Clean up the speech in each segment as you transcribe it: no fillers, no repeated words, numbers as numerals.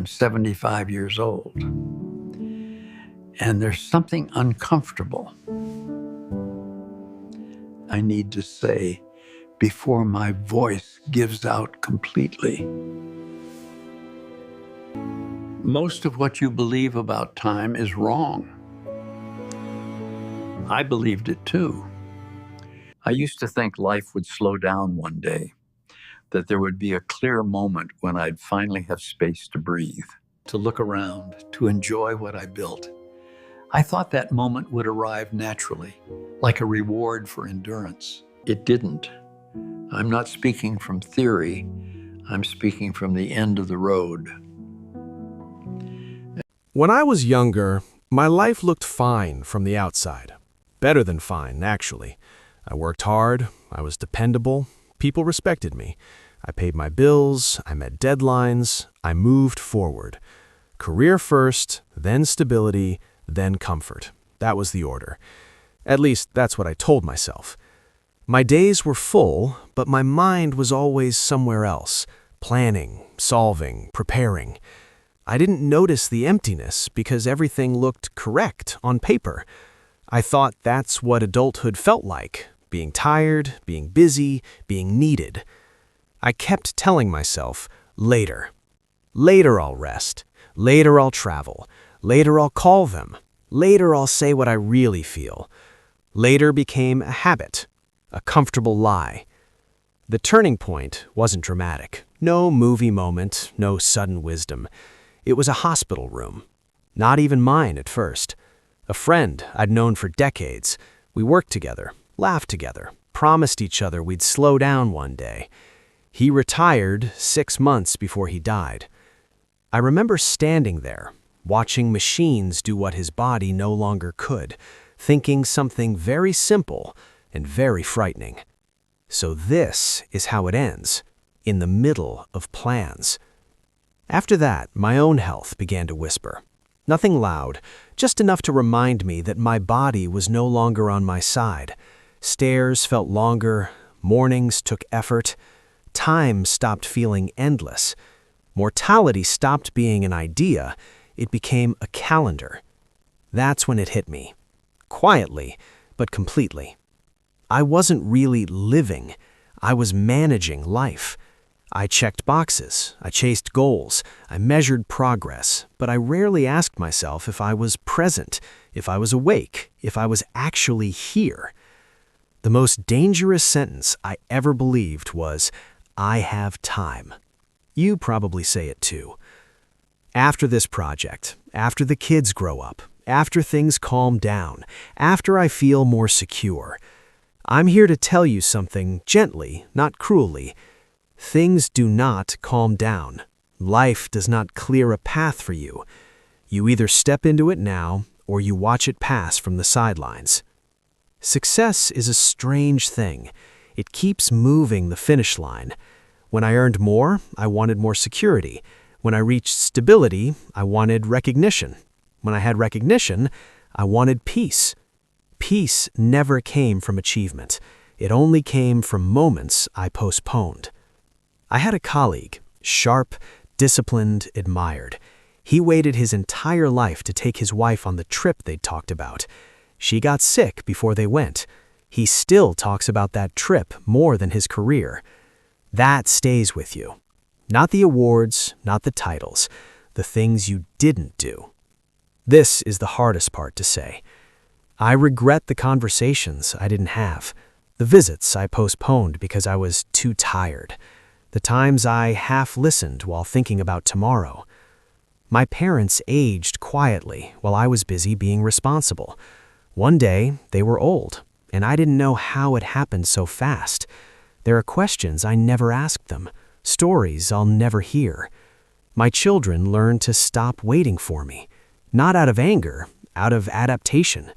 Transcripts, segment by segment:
I'm 75 years old. And there's something uncomfortable I need to say before my voice gives out completely. Most of what you believe about time is wrong. I believed it too. I used to think life would slow down one day, that there would be a clear moment when I'd finally have space to breathe, to look around, to enjoy what I built. I thought that moment would arrive naturally, like a reward for endurance. It didn't. I'm not speaking from theory. I'm speaking from the end of the road. When I was younger, my life looked fine from the outside. Better than fine, actually. I worked hard, I was dependable, people respected me. I paid my bills, I met deadlines, I moved forward. Career first, then stability, then comfort. That was the order. At least, that's what I told myself. My days were full, but my mind was always somewhere else, planning, solving, preparing. I didn't notice the emptiness because everything looked correct on paper. I thought that's what adulthood felt like, being tired, being busy, being needed. I kept telling myself, later. Later I'll rest. Later I'll travel. Later I'll call them. Later I'll say what I really feel. Later became a habit, a comfortable lie. The turning point wasn't dramatic. No movie moment, no sudden wisdom. It was a hospital room. Not even mine at first. A friend I'd known for decades. We worked together, laughed together, promised each other we'd slow down one day. He retired 6 months before he died. I remember standing there, watching machines do what his body no longer could, thinking something very simple and very frightening. So this is how it ends, in the middle of plans. After that, my own health began to whisper. Nothing loud, just enough to remind me that my body was no longer on my side. Stairs felt longer, mornings took effort, time stopped feeling endless. Mortality stopped being an idea, it became a calendar. That's when it hit me. Quietly, but completely. I wasn't really living, I was managing life. I checked boxes, I chased goals, I measured progress, but I rarely asked myself if I was present, if I was awake, if I was actually here. The most dangerous sentence I ever believed was, I have time. You probably say it too. After this project, after the kids grow up, after things calm down, after I feel more secure, I'm here to tell you something gently, not cruelly. Things do not calm down. Life does not clear a path for you. You either step into it now, or you watch it pass from the sidelines. Success is a strange thing. It keeps moving the finish line. When I earned more, I wanted more security. When I reached stability, I wanted recognition. When I had recognition, I wanted peace. Peace never came from achievement. It only came from moments I postponed. I had a colleague, sharp, disciplined, admired. He waited his entire life to take his wife on the trip they'd talked about. She got sick before they went. He still talks about that trip more than his career. That stays with you. Not the awards, not the titles, the things you didn't do. This is the hardest part to say. I regret the conversations I didn't have, the visits I postponed because I was too tired, the times I half listened while thinking about tomorrow. My parents aged quietly while I was busy being responsible. One day, they were old, and I didn't know how it happened so fast. There are questions I never asked them, stories I'll never hear. My children learned to stop waiting for me, not out of anger, out of adaptation.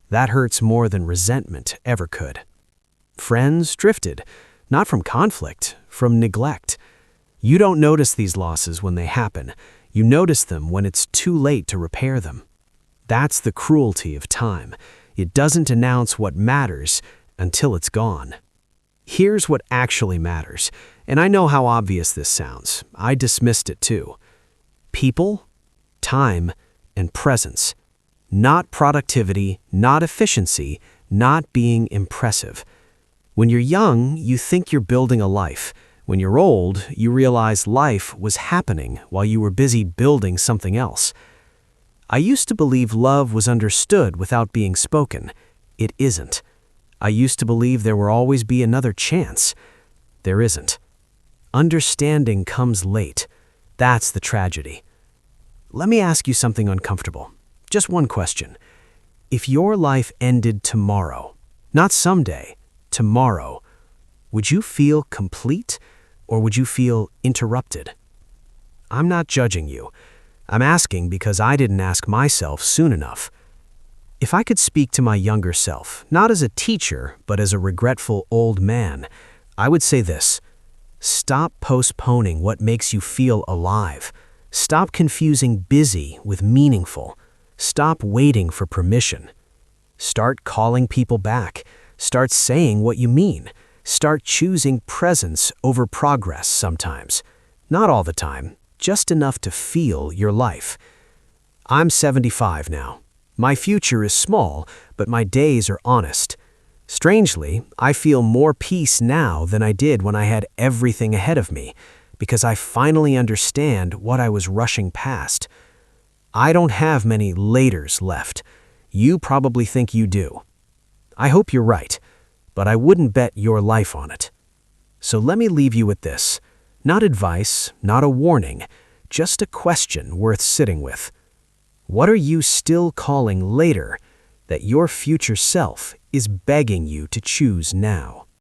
That hurts more than resentment ever could. Friends drifted, not from conflict, from neglect. You don't notice these losses when they happen. You notice them when it's too late to repair them. That's the cruelty of time. It doesn't announce what matters until it's gone. Here's what actually matters, and I know how obvious this sounds. I dismissed it too. People, time, and presence. Not productivity, not efficiency, not being impressive. When you're young, you think you're building a life. When you're old, you realize life was happening while you were busy building something else. I used to believe love was understood without being spoken. It isn't. I used to believe there will always be another chance. There isn't. Understanding comes late. That's the tragedy. Let me ask you something uncomfortable. Just one question. If your life ended tomorrow, not someday, tomorrow, would you feel complete or would you feel interrupted? I'm not judging you. I'm asking because I didn't ask myself soon enough. If I could speak to my younger self, not as a teacher, but as a regretful old man, I would say this: stop postponing what makes you feel alive. Stop confusing busy with meaningful. Stop waiting for permission. Start calling people back. Start saying what you mean. Start choosing presence over progress sometimes. Not all the time, just enough to feel your life. I'm 75 now. My future is small, but my days are honest. Strangely, I feel more peace now than I did when I had everything ahead of me, because I finally understand what I was rushing past. I don't have many laters left. You probably think you do. I hope you're right, but I wouldn't bet your life on it. So let me leave you with this. Not advice, not a warning, just a question worth sitting with. What are you still calling later that your future self is begging you to choose now?